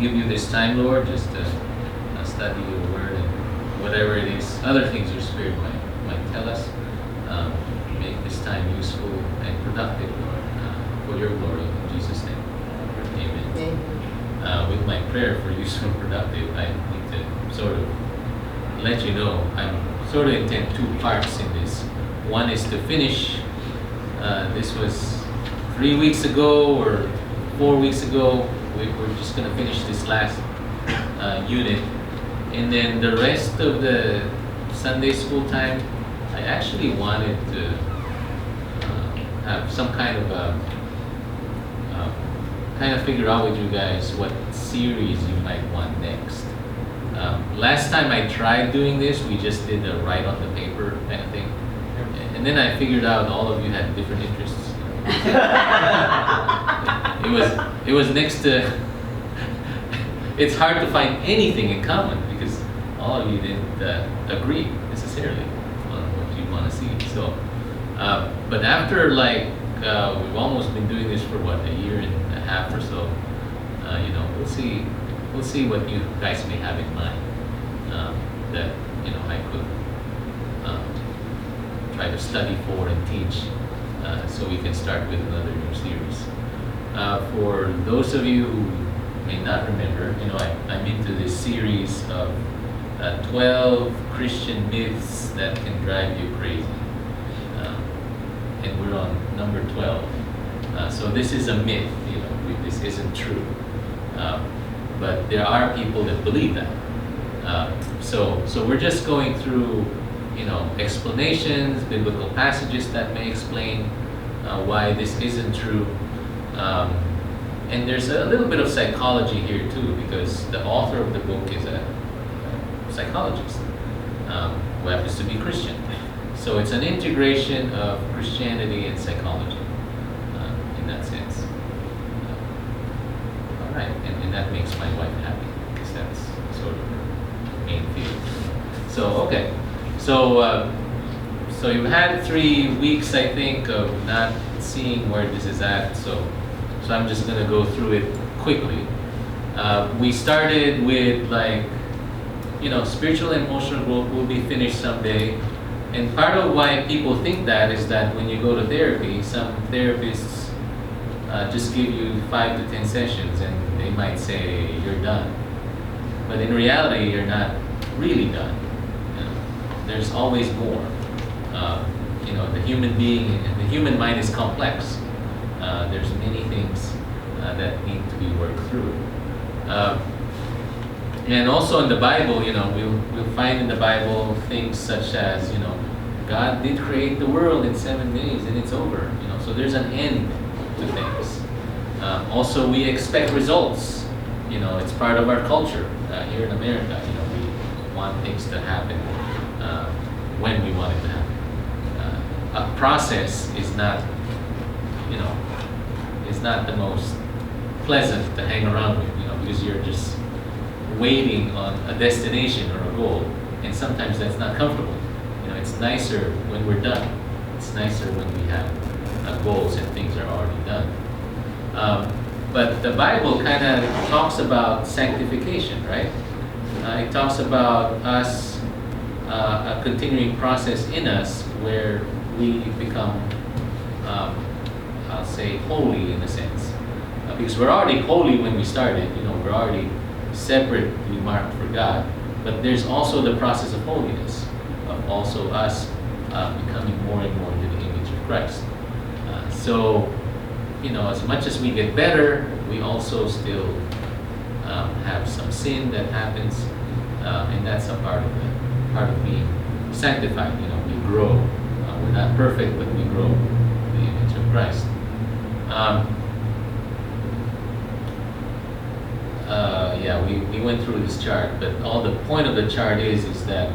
give you this time, Lord, just to study your word and whatever it is, other things your Spirit might tell us. Make this time useful and productive, Lord, for your glory. In Jesus' name, amen. With my prayer for useful and productive, I need to sort of let you know I'm sort of intend two parts in this. One is to finish. This was 3 weeks ago or 4 weeks ago. We're just going to finish this last unit. And then the rest of the Sunday school time, I actually wanted to have some kind of figure out with you guys what series you might want next. Last time I tried doing this, we just did a write on the paper kind of thing. And then I figured out all of you had different interests. It was next to, it's hard to find anything in common because all of you didn't agree necessarily on what you want to see. So, but after we've almost been doing this for what, a year and a half or so, we'll see what you guys may have in mind that I could try to study for and teach, so we can start with another new series. For those of you who may not remember, I'm into this series of 12 Christian myths that can drive you crazy, and we're on number 12. So this is a myth, this isn't true, but there are people that believe that. So we're just going through, explanations, biblical passages that may explain why this isn't true. And there's a little bit of psychology here too, because the author of the book is a psychologist who happens to be Christian. So it's an integration of Christianity and psychology in that sense. All right, and that makes my wife happy because that's sort of her main field. So okay, so you've had 3 weeks, I think, of not seeing where this is at. So I'm just going to go through it quickly. We started with spiritual and emotional growth will be finished someday. And part of why people think that is that when you go to therapy, some therapists just give you 5 to 10 sessions and they might say you're done. But in reality, you're not really done. There's always more. The human being, the human mind is complex. There's many things that need to be worked through. And also in the Bible, we'll find in the Bible things such as, God did create the world in 7 days and it's over. So there's an end to things. Also, we expect results. It's part of our culture here in America. We want things to happen when we want it to happen. A process is not, is not the most pleasant to hang around with, because you're just waiting on a destination or a goal, and sometimes that's not comfortable. It's nicer when we're done. It's nicer when we have goals and things are already done. But the Bible kind of talks about sanctification, right? It talks about us, a continuing process in us where we become, I'll say, holy in a sense. Because we're already holy when we started, we're already separately marked for God. But there's also the process of holiness, of also us becoming more and more to the image of Christ. So, as much as we get better, we also still have some sin that happens, and that's a part of being sanctified. We grow. We're not perfect, but we grow in the image of Christ. We went through this chart, but all the point of the chart is that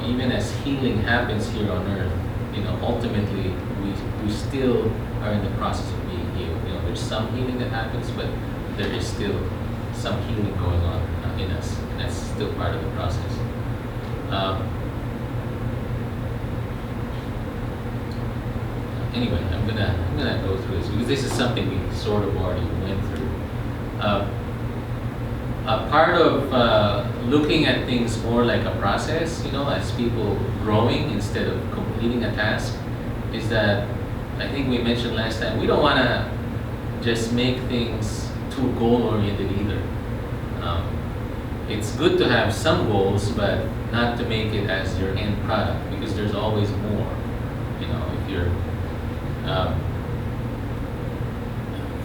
even as healing happens here on earth, ultimately we still are in the process of being healed. There's some healing that happens, but there is still some healing going on in us, and that's still part of the process. anyway, I'm gonna go through this because this is something we sort of already went through. A part of looking at things more like a process, as people growing instead of completing a task, is that I think we mentioned last time, we don't want to just make things too goal-oriented either. It's good to have some goals, but not to make it as your end product, because there's always more. If you're,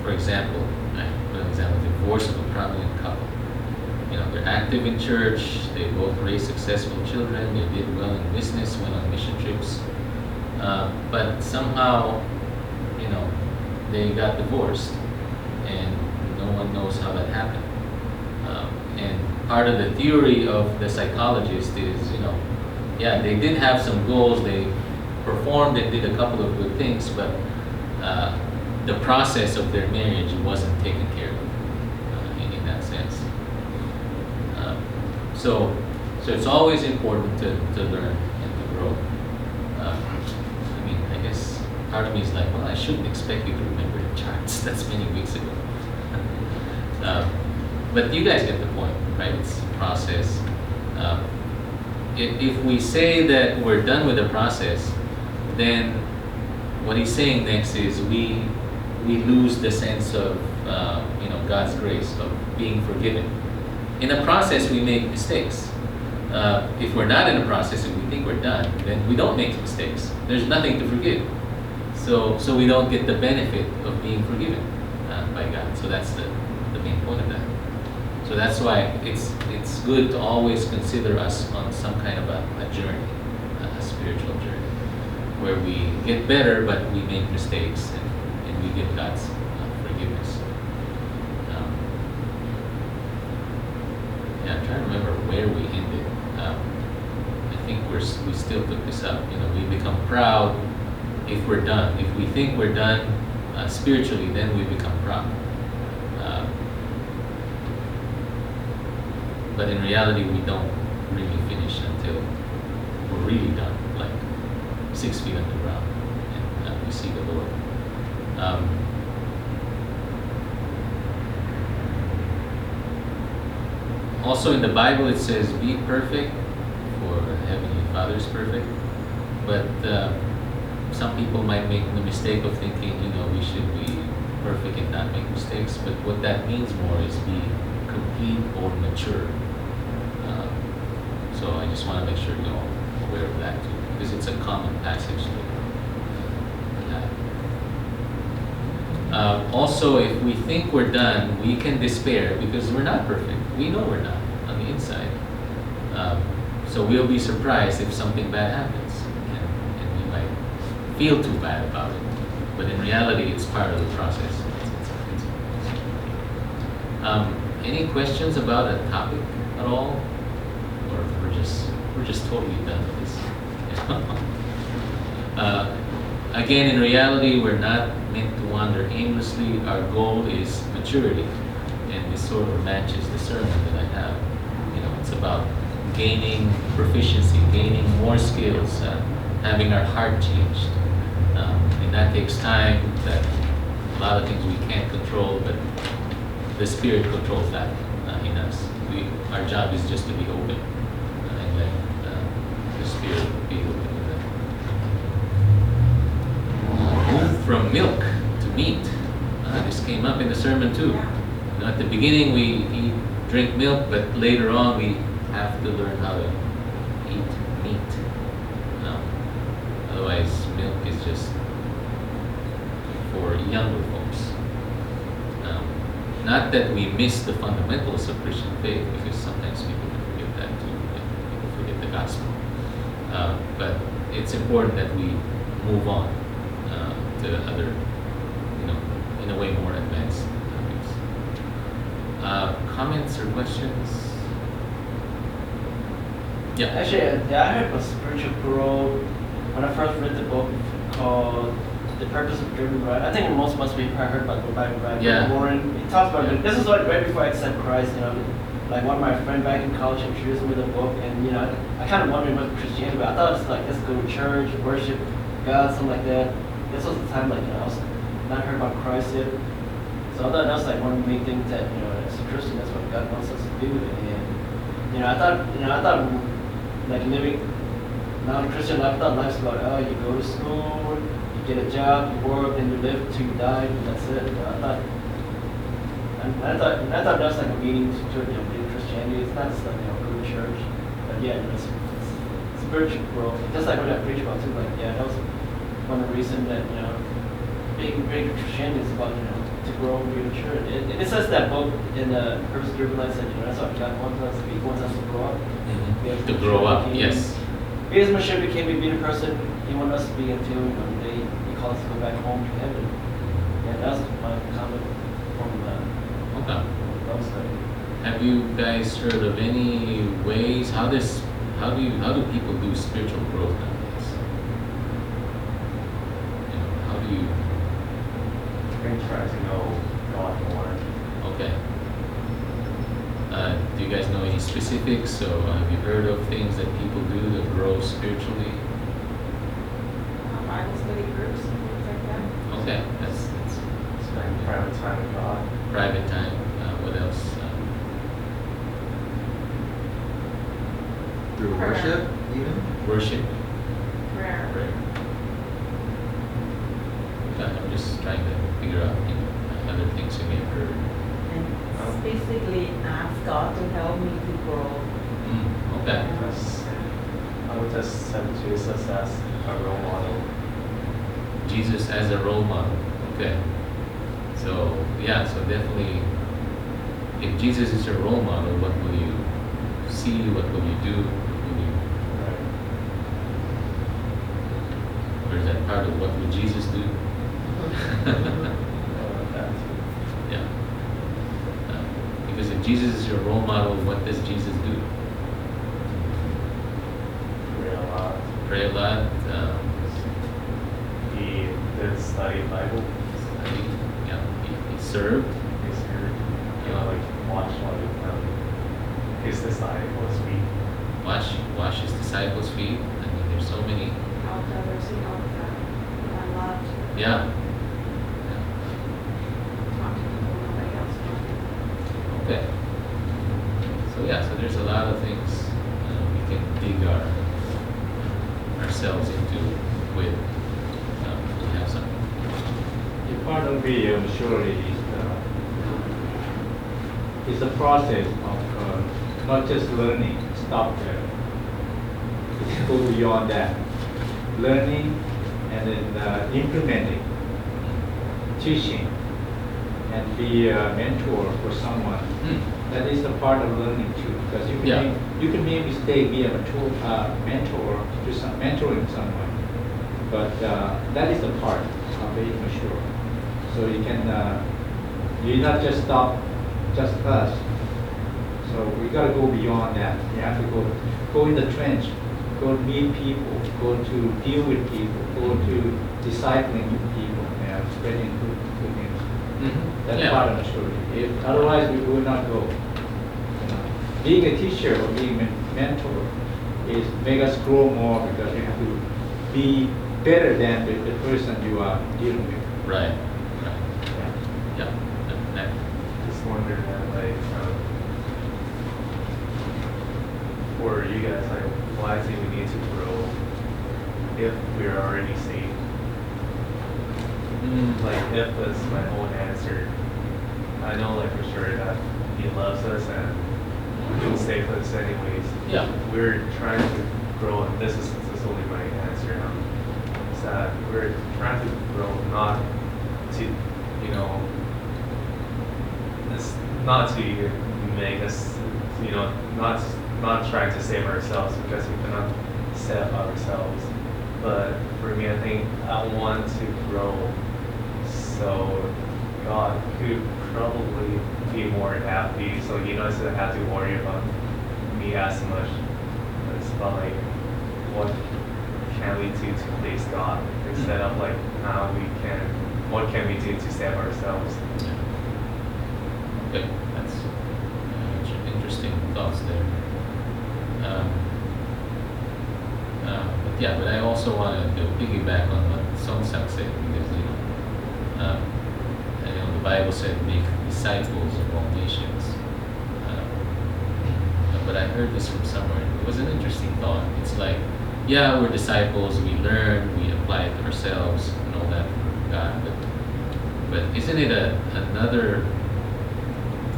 for example, divorce of a prominent couple. They're active in church, they both raised successful children, they did well in business, went on mission trips, but somehow, they got divorced, and no one knows how that happened. And part of the theory of the psychologist is, they did have some goals, they performed and did a couple of good things, but the process of their marriage wasn't taken care of in that sense. So it's always important to learn and to grow. I guess part of me is like, well, I shouldn't expect you to remember the charts. That's many weeks ago. But you guys get the point, right? It's a process. If we say that we're done with the process, then what he's saying next is we lose the sense of God's grace, of being forgiven. In a process, we make mistakes. If we're not in a process and we think we're done, then we don't make mistakes. There's nothing to forgive. So we don't get the benefit of being forgiven by God. So that's the main point of that. So that's why it's good to always consider us on some kind of a journey, a spiritual journey, where we get better, but we make mistakes, and we get God's forgiveness. I'm trying to remember where we ended. I think we still took this up. We become proud if we're done. If we think we're done spiritually, then we become proud. But in reality, we don't really finish until we're really done, like 6 feet underground, and we see the Lord. Also in the Bible, it says, "Be perfect, for Heavenly Father is perfect." But some people might make the mistake of thinking, we should be perfect and not make mistakes. But what that means more is be complete or mature. So I just want to make sure you're all aware of that too, because it's a common passage to have. Also, if we think we're done, we can despair because we're not perfect. We know we're not on the inside. So we'll be surprised if something bad happens, and we might feel too bad about it. But in reality, it's part of the process. Any questions about a topic at all? Or we're just totally done with this. Again, in reality, we're not meant to wander aimlessly. Our goal is maturity, and this sort of matches the sermon that I have. It's about gaining proficiency, gaining more skills, having our heart changed, and that takes time. That a lot of things we can't control, but the Spirit controls that in us. Our job is just to be open. Spirit be open with that. Move from milk to meat. This came up in the sermon too. At the beginning we drink milk, but later on we have to learn how to eat meat. Otherwise, milk is just for younger folks. Not that we miss the fundamentals of Christian faith, because sometimes people can forget that too. People forget the gospel. But it's important that we move on to other, in a way more advanced topics. Comments or questions? Yeah. Actually, I heard about spiritual growth when I first read the book called The Purpose of Driven Bride. I think most of us have heard about the Bible, right? Yeah. Warren, he talks about it. This is like right before I accepted Christ, Like one of my friends back in college introduced me to the book, and I kind of wondered what Christianity was. I thought it's like, let's go to church, worship God, something like that. this was the time like I was not heard about Christ yet. So I thought that was like one of the main things that as a Christian, that's what God wants us to do. And I thought like living now in Christian life, I thought life's about you go to school, you get a job, you work, and you live till you die, and that's it. I thought that was like a meaning to being Christianity. It's not just like go to church, but yeah, it's spiritual growth. Just like what I preach about too. Like that was one of the reasons that being Christianity is about to grow and be mature. It says that book in the Purpose Driven Life that that's what God wants us to be. He wants us to grow up. To grow up, yes. Because mature became a better person. He wanted us to be until one day He calls us to go back home to heaven. And that's my comment from Okay. love study. Have you guys heard of any ways? How do people do spiritual growth nowadays? How do you? We try to know God more. Okay. Do you guys know any specifics? So have you heard of things that people do to grow spiritually? Bible study groups and things like that. Okay, that's Spend private time with God. private time. What else? Through worship, even? Worship. Prayer. Prayer. Okay, I'm just trying to figure out other things you may have heard. And basically ask God to help me to grow. Okay. I would just set Jesus as a role model. Jesus as a role model. Okay. So so definitely, if Jesus is your role model, what will you see? What will you do? What will you? Or is that part of what would Jesus do? Yeah. Because if Jesus is your role model, what does Jesus do? Pray a lot. Pray a lot. He did study Bible. Study. Yeah. He served. He served. Like watch one of his disciples feet. Wash his disciples' feet. I mean, there's so many. Help others, I love Yeah. talk to people nobody else talking. Okay. So there's a lot of things we can dig ourselves into with. We have some. The part of the maturity is the process of not just learning, stop there. It's go beyond that. Learning and then implementing, teaching, and be a mentor for someone. That is the part of learning too, because you can make a mistake, be a mentor, mentoring someone, but that is the part of being mature. So you can, you not just stop just us. So we got to go beyond that. You have to go in the trench, go to meet people, go to deal with people, go to discipling people, and spreading good news. That's part of maturity. Otherwise, we will not go. Being a teacher or being a mentor is make us grow more because you have to be better than the person you are dealing with. Right. Yeah. That. Just wondering for you guys, why do we need to grow if we're already saved? If is my own answer. I know for sure that He loves us and He'll save us anyways. Yeah. We're trying to grow, and this is only my answer now. Is that we're trying to grow, not to it's not to make us not trying to save ourselves, because we cannot save ourselves. But for me, I think I want to grow so God could probably be more happy, so He doesn't have to worry about me as much. It's about what can we do to please God instead of what can we do to save ourselves. Okay, that's interesting thoughts there. But I also wanted to piggyback on what Songsak said, because the Bible said make disciples of all nations. But I heard this from somewhere. It was an interesting thought. It's like, yeah, we're disciples, we learn, we apply it to ourselves and all that for God. But isn't it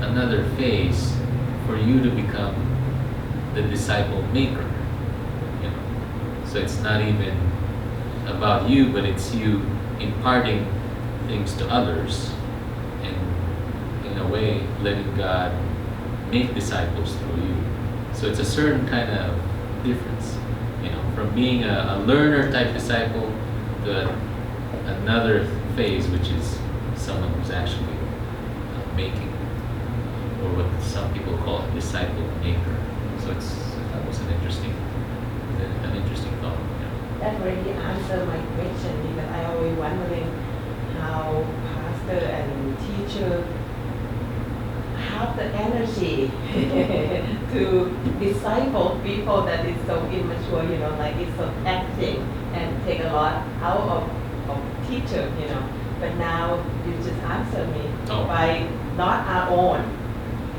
another phase for you to become the disciple maker? So it's not even about you, but it's you imparting things to others, and in a way letting God make disciples through you. So it's a certain kind of difference, from being a learner type disciple to another phase, which is someone who's actually making, or what some people call a disciple maker. So that was an interesting thought. That already answered my question, because I always wondering how pastor and teacher have the energy to disciple people that is so immature, like it's so active and take a lot out of teacher, But now you just answer me by not our own,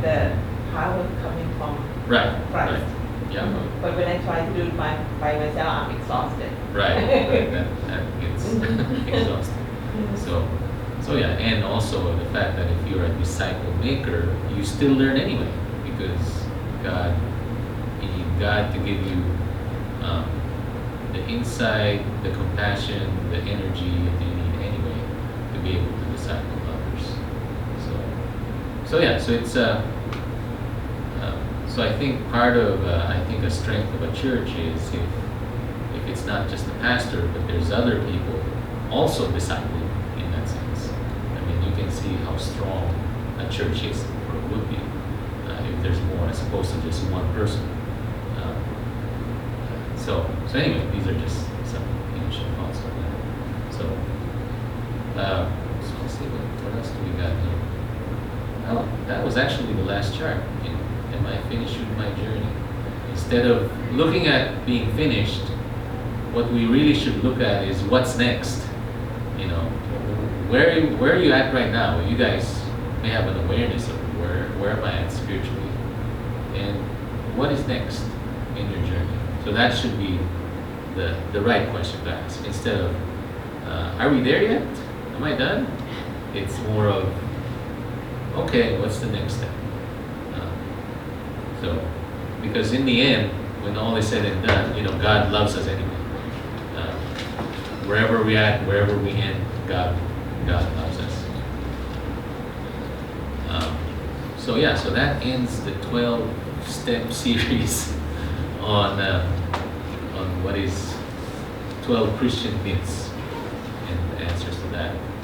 the power coming from Right. Christ. Right. Yeah. But when I try to do it by myself, I'm exhausted. Right. That gets exhausting. So yeah, and also the fact that if you're a disciple maker, you still learn anyway, because you need God to give you the insight, the compassion, the energy that you need anyway to be able to disciple others. So it's so I think part of a strength of a church is if it's not just the pastor, but there's other people also discipling in that sense. I mean, you can see how strong a church is, or would be, if there's more as opposed to just one person. So anyway, these are just some initial thoughts on that. So let's see what else do we got here. Oh, that was actually the last chart. Am I finished with my journey? Instead of looking at being finished, what we really should look at is what's next. Where are you at right now? You guys may have an awareness of where am I at spiritually, and what is next in your journey. So that should be the right question to ask. Instead of, are we there yet? Am I done? It's more of, okay, what's the next step? Because in the end, when all is said and done, God loves us anyway. Wherever we at, wherever we end, God loves us. So that ends the 12-step series on what is 12 Christian myths and answers to that.